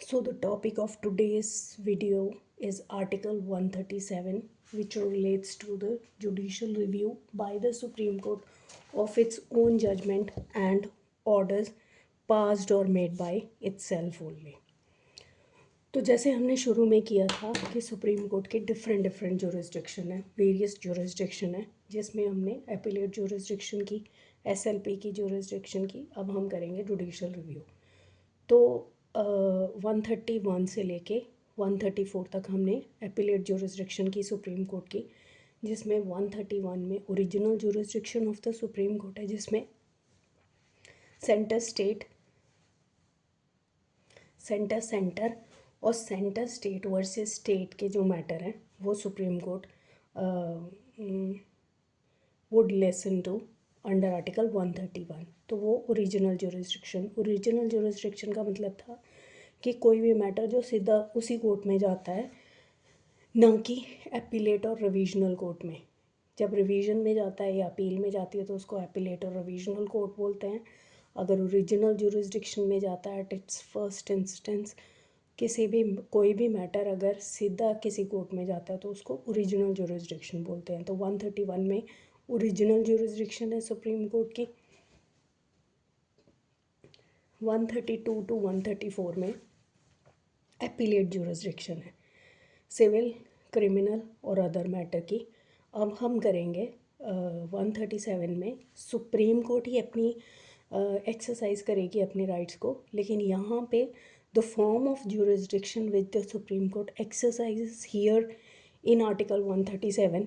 So the topic of today's video is Article 137, which relates to the judicial review by the Supreme Court of its own judgment and orders passed or made by itself only. तो जैसे हमने शुरू में किया था कि supreme Court के different jurisdiction है, वेरियस जुरिस्डिक्शन है, जिसमें हमने एपिलेट जुरिस्डिक्शन की, एसएलपी की जुरिस्डिक्शन की, अब हम करेंगे जुडिशल रिव्यू। तो 131 से लेके 134 तक हमने एपिलेट जुरिस्डिक्शन की सुप्रीम कोर्ट की, जिसमें 131 में original jurisdiction of the supreme court है, जिसमें सेंटर और सेंटर स्टेट वर्सेस स्टेट के जो मैटर हैं वो supreme court would listen to under article 131। तो वो ओरिजिनल जुरिस्डिक्शन का मतलब था कि कोई भी मैटर जो सीधा उसी कोर्ट में जाता है, ना कि एपिलेट और रिविजनल कोर्ट में। जब रिवीजन में जाता है या अपील में जाती है तो उसको एपिलेट और रिविजनल कोर्ट बोलते हैं। अगर ओरिजिनल जुरिस्डिक्शन में जाता है, इट्स फर्स्ट इंस्टेंस, कोई भी मैटर अगर सीधा किसी कोर्ट में जाता है तो उसको ओरिजिनल जुरिस्डिक्शन बोलते हैं। तो 131 में ओरिजिनल जुरिस्डिक्शन है सुप्रीम कोर्ट की। 132 टू 134 में एपिलेट जुरिस्डिक्शन है, सिविल, क्रिमिनल और अदर मैटर की। अब हम करेंगे 137 में सुप्रीम कोर्ट ही अपनी एक्सरसाइज करेगी अपने राइट्स को, लेकिन यहाँ पे the form of jurisdiction with the supreme court exercise here in article 137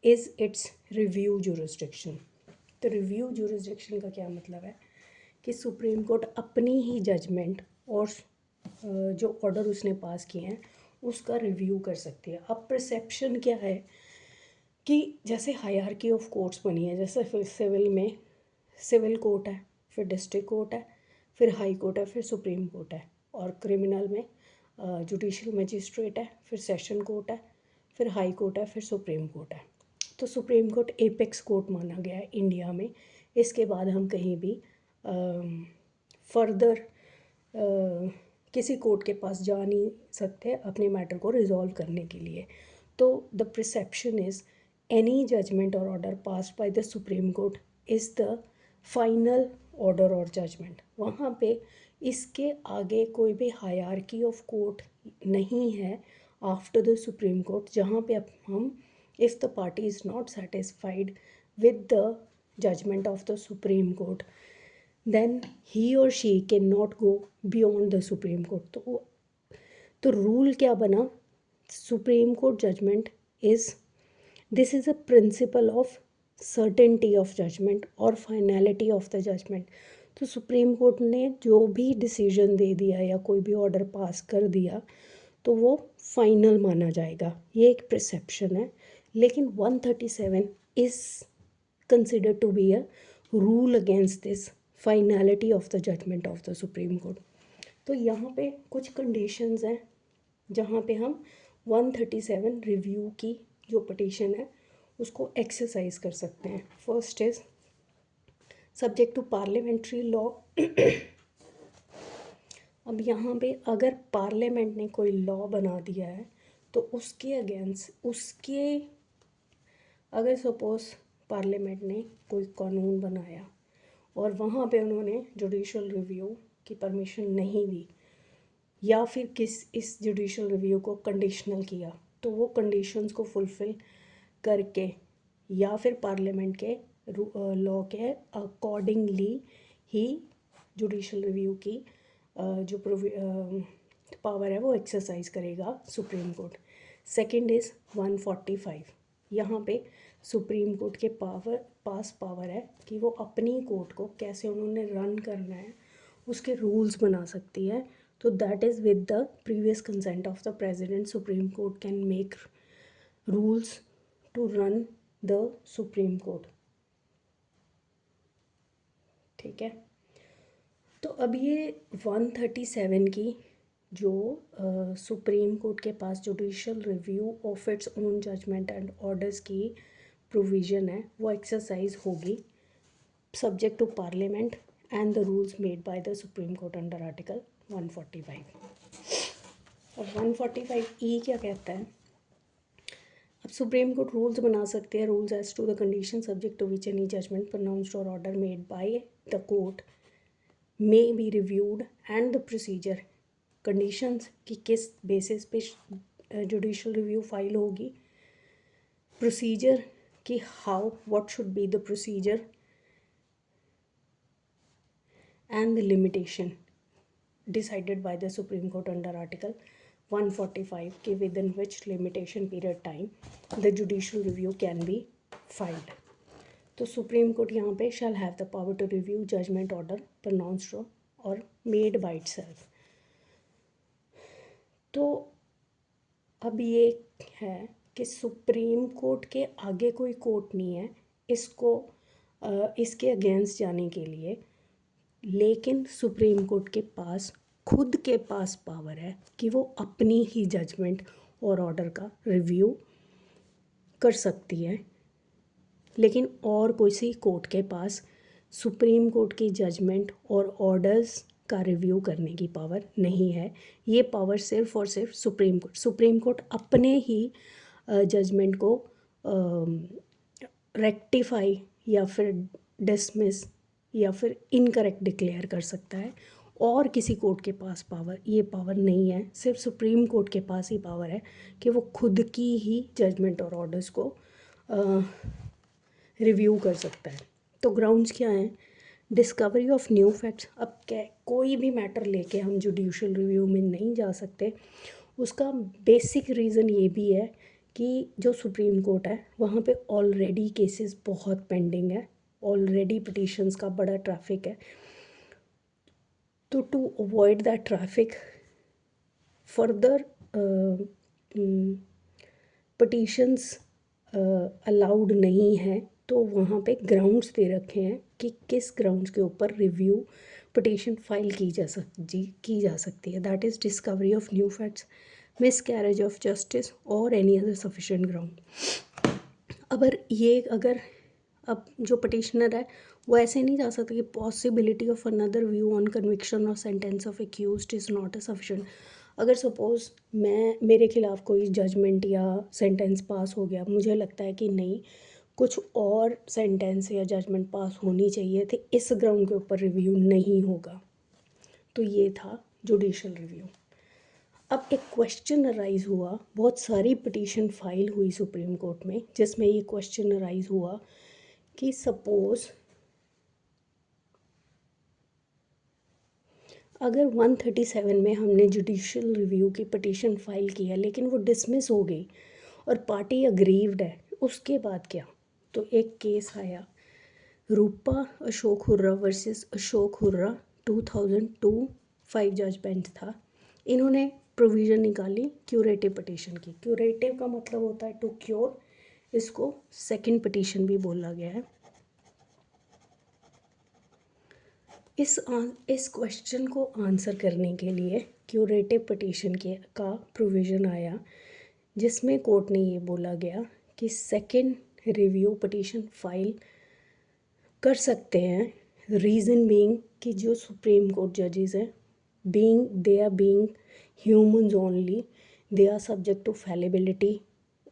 is it's review jurisdiction. तो रिव्यू जुरिस्डिक्शन का क्या मतलब है कि सुप्रीम कोर्ट अपनी ही जजमेंट और जो ऑर्डर उसने पास किए हैं उसका रिव्यू कर सकती है। अब परसेप्शन क्या है कि जैसे हायरार्की ऑफ कोर्ट्स बनी है, जैसे फिर सिविल में सिविल कोर्ट है, फिर डिस्ट्रिक्ट कोर्ट है, फिर हाई कोर्ट है, फिर सुप्रीम कोर्ट है, और क्रिमिनल में जुडिशल मजिस्ट्रेट है, फिर सेशन कोर्ट है, फिर हाई कोर्ट है, फिर सुप्रीम कोर्ट है। तो सुप्रीम कोर्ट एपेक्स कोर्ट माना गया है इंडिया में। इसके बाद हम कहीं भी फर्दर किसी कोर्ट के पास जा नहीं सकते अपने मैटर को रिजॉल्व करने के लिए। तो the perception is any judgement और order passed by the supreme Court is the final order और जजमेंट। वहाँ पे इसके आगे कोई भी हायरार्की ऑफ कोर्ट नहीं है आफ्टर द सुप्रीम कोर्ट, जहाँ पे हम if the party is not satisfied with the judgment of the supreme court then he or she cannot go beyond the Supreme Court। तो रूल क्या बना? Supreme court judgment is this is a principle of certainty of judgment और finality of the judgment. तो supreme court ने जो भी decision दे दिया या कोई भी ऑर्डर पास कर दिया तो वो फाइनल माना जाएगा। ये एक परसेप्शन है, लेकिन 137 is considered to be a rule against this finality of the judgment of the supreme court. तो यहाँ पे कुछ कंडीशंस हैं जहाँ पे हम 137 रिव्यू की जो पटिशन है उसको एक्सरसाइज कर सकते हैं। First is subject to parliamentary law. अब यहाँ पे अगर पार्लियामेंट ने कोई लॉ बना दिया है तो उसके अगेंस्ट अगर सपोज पार्लियामेंट ने कोई कानून बनाया और वहाँ पे उन्होंने जुडिशल रिव्यू की परमिशन नहीं दी, या फिर इस जुडिशल रिव्यू को कंडीशनल किया, तो वो कंडीशंस को फुलफ़िल करके या फिर पार्लियामेंट के लॉ के अकॉर्डिंगली ही जुडिशल रिव्यू की जो पावर है वो एक्सरसाइज करेगा सुप्रीम कोर्ट। Second is 145। यहाँ पे सुप्रीम कोर्ट के पावर है कि वो अपनी कोर्ट को कैसे उन्होंने रन करना है उसके रूल्स बना सकती है। तो that is with the previous consent of the president supreme court can make rules to run the supreme court. ठीक है, तो अब ये 137 की जो सुप्रीम कोर्ट के पास judicial review of its own judgement and orders की प्रोविज़न है वो एक्सरसाइज होगी subject to Parliament and the rules made by the supreme Court under Article 145। अब 145E क्या कहता है? अब सुप्रीम कोर्ट रूल्स बना सकते हैं, rules as to the condition subject to which any judgement pronounced और order made by the court may be reviewed and the procedure, conditions कि किस बेसिस पे जुडिशल रिव्यू फाइल होगी, प्रोसीजर कि how what should be the procedure, and the limitation decided by the Supreme Court under Article 145 के within which limitation period time the judicial review can be filed. तो supreme court यहाँ पे shall have the power to review judgment order pronounced or made by itself. तो अब ये है कि supreme Court के आगे कोई कोर्ट नहीं है इसको इसके अगेंस्ट जाने के लिए, लेकिन सुप्रीम कोर्ट के पास खुद के पास पावर है कि वो अपनी ही जजमेंट और ऑर्डर का रिव्यू कर सकती है, लेकिन और किसी कोर्ट के पास सुप्रीम कोर्ट की जजमेंट और ऑर्डर्स का रिव्यू करने की पावर नहीं है। ये पावर सिर्फ और सिर्फ सुप्रीम कोर्ट अपने ही जजमेंट को रेक्टिफाई या फिर डिसमिस या फिर इनकरेक्ट डिक्लेयर कर सकता है, और किसी कोर्ट के पास ये पावर नहीं है। सिर्फ सुप्रीम कोर्ट के पास ही पावर है कि वो खुद की ही जजमेंट और ऑर्डर्स को रिव्यू कर सकता है। तो ग्राउंड्स क्या हैं? Discovery of new facts. अब क्या कोई भी मैटर लेके हम जुडिशियल रिव्यू में नहीं जा सकते, उसका बेसिक रीज़न ये भी है कि जो सुप्रीम कोर्ट है वहाँ पे ऑलरेडी केसेस बहुत पेंडिंग है, ऑलरेडी पिटिशंस का बड़ा ट्रैफिक है। तो to avoid that traffic further petitions allowed नहीं है, तो वहाँ पे ग्राउंड्स दे रखे हैं कि किस ग्राउंड्स के ऊपर रिव्यू पिटिशन फाइल की जा सकती है। That is discovery of new facts, miscarriage of justice और एनी अदर सफिशिएंट ग्राउंड। अगर अब जो पटिशनर है वो ऐसे नहीं जा सकता कि possibility of another view on conviction और sentence of accused is not a sufficient. अगर सपोज़ मेरे खिलाफ़ कोई जजमेंट या सेंटेंस पास हो गया, मुझे लगता है कि नहीं कुछ और सेंटेंस या जजमेंट पास होनी चाहिए थी, इस ग्राउंड के ऊपर रिव्यू नहीं होगा। तो ये था जुडिशल रिव्यू। अब एक क्वेश्चन अराइज़ हुआ, बहुत सारी पिटीशन फाइल हुई सुप्रीम कोर्ट में जिसमें ये क्वेश्चन अराइज़ हुआ कि सपोज़ अगर 137 में हमने जुडिशियल रिव्यू की पिटीशन फाइल की है लेकिन वो डिसमिस हो गई और पार्टी अग्रीव्ड है, उसके बाद क्या? तो एक केस आया रूपा अशोक हुर्रा वर्सेस अशोक हुर्रा 2002, 5 जज बेंच था। इन्होंने प्रोविज़न निकाली क्यूरेटिव पिटीशन की। क्यूरेटिव का मतलब होता है टू क्योर, इसको सेकंड पिटीशन भी बोला गया है। इस क्वेश्चन को आंसर करने के लिए क्यूरेटिव पिटीशन का प्रोविज़न आया जिसमें कोर्ट ने ये बोला गया कि सेकंड रिव्यू पिटीशन फाइल कर सकते हैं, रीज़न बीइंग कि जो सुप्रीम कोर्ट जजेस हैं they are being humans only, they are subject to fallibility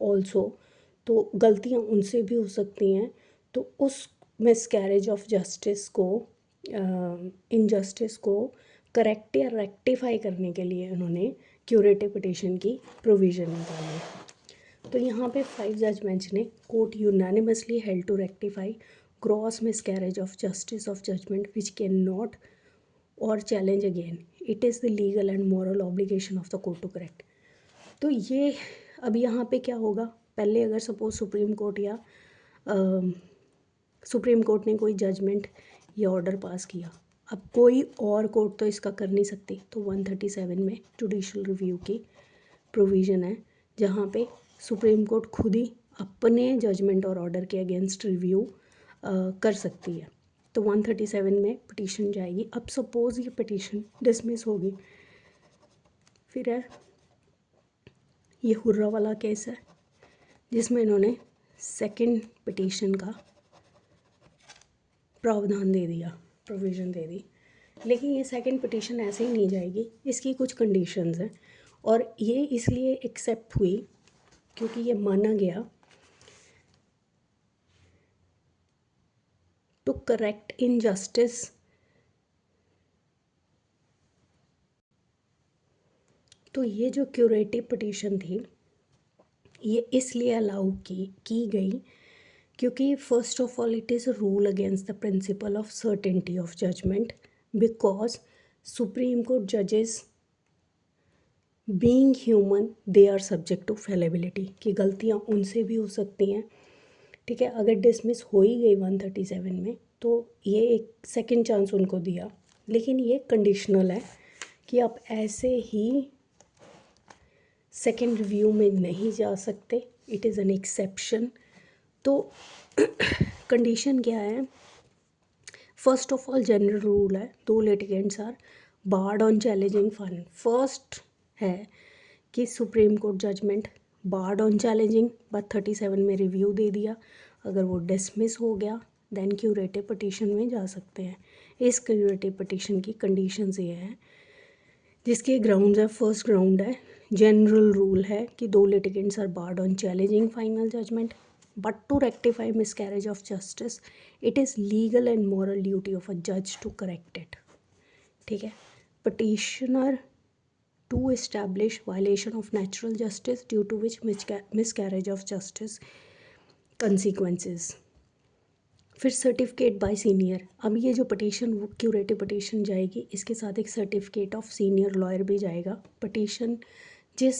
also, तो गलतियाँ उनसे भी हो सकती हैं। तो उस मिसकैरेज ऑफ जस्टिस को इनजस्टिस को करेक्ट या रेक्टिफाई करने के लिए उन्होंने क्यूरेटिव पिटीशन की प्रोविज़न निकाली। तो यहाँ पे 5 जज बेंच ने court unanimously held to rectify gross miscarriage of justice of judgment which cannot or challenge again. It is the legal and moral obligation of the court to correct. तो ये अब यहाँ पे क्या होगा, पहले अगर सपोज सुप्रीम कोर्ट ने कोई जजमेंट या ऑर्डर पास किया, अब कोई और कोर्ट तो इसका कर नहीं सकती, तो 137 में जुडिशल रिव्यू की प्रोविज़न है जहाँ पे सुप्रीम कोर्ट खुद ही अपने जजमेंट और ऑर्डर के अगेंस्ट रिव्यू कर सकती है। तो 137 में पिटीशन जाएगी। अब सपोज़ ये पिटीशन डिसमिस होगी, फिर है ये हुर्रा वाला केस है जिसमें इन्होंने सेकंड पिटीशन का प्रावधान दे दिया, प्रोविज़न दे दी, लेकिन ये सेकंड पिटीशन ऐसे ही नहीं जाएगी, इसकी कुछ कंडीशंस हैं और ये इसलिए एक्सेप्ट हुई क्योंकि ये माना गया टू करेक्ट इनजस्टिस तो ये जो क्यूरेटिव पिटीशन थी ये इसलिए अलाउ की गई क्योंकि first of all it is a rule against the principle of certainty of judgement because Supreme court जजेस being human they are subject to fallibility कि गलतियाँ उनसे भी हो सकती हैं, ठीक है। अगर डिसमिस हो ही गई 137 में तो ये एक सेकंड चांस उनको दिया, लेकिन ये कंडीशनल है कि आप ऐसे ही सेकंड रिव्यू में नहीं जा सकते, इट इज़ एन एक्सेप्शन। तो कंडीशन क्या है, first of all general rule है, दो litigants are barred on challenging fine. First है कि supreme court judgment barred on challenging, but 37 में रिव्यू दे दिया, अगर वो डिसमिस हो गया देन क्यूरेटिव पिटीशन में जा सकते हैं। इस क्यूरेटिव पिटीशन की कंडीशंस ये हैं जिसके ग्राउंड्स है, फर्स्ट ग्राउंड है जनरल रूल है कि दो litigants are barred on challenging final judgment, but to rectify miscarriage of justice it is legal and moral duty of a जज टू करेक्ट इट, ठीक है। Petitioner to establish violation of natural justice due to which miscarriage of justice consequences. फिर certificate by senior, अब ये जो petition वो curative petition जाएगी, इसके साथ एक सर्टिफिकेट ऑफ सीनियर लॉयर भी जाएगा। पिटीशन जिस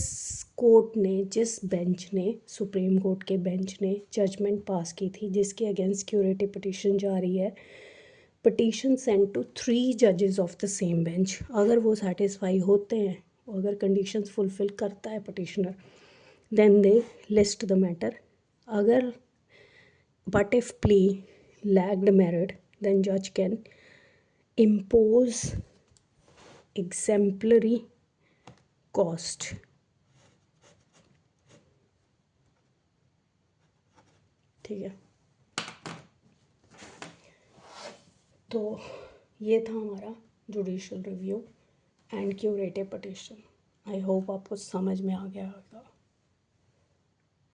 कोर्ट ने, जिस बेंच ने, सुप्रीम कोर्ट के बेंच ने जजमेंट पास की थी जिसके अगेंस्ट क्यूरेटिव पिटीशन जा रही है, पिटीशन सेंड टू 3 जजेस ऑफ द सेम बेंच। अगर वो सेटिस्फाई होते हैं, अगर कंडीशंस फुलफिल करता है petitioner, then they list the matter. अगर but if plea lacked merit then judge can impose exemplary cost, ठीक है। तो ये था हमारा judicial review and curative petition. I hope आपको समझ में आ गया होगा।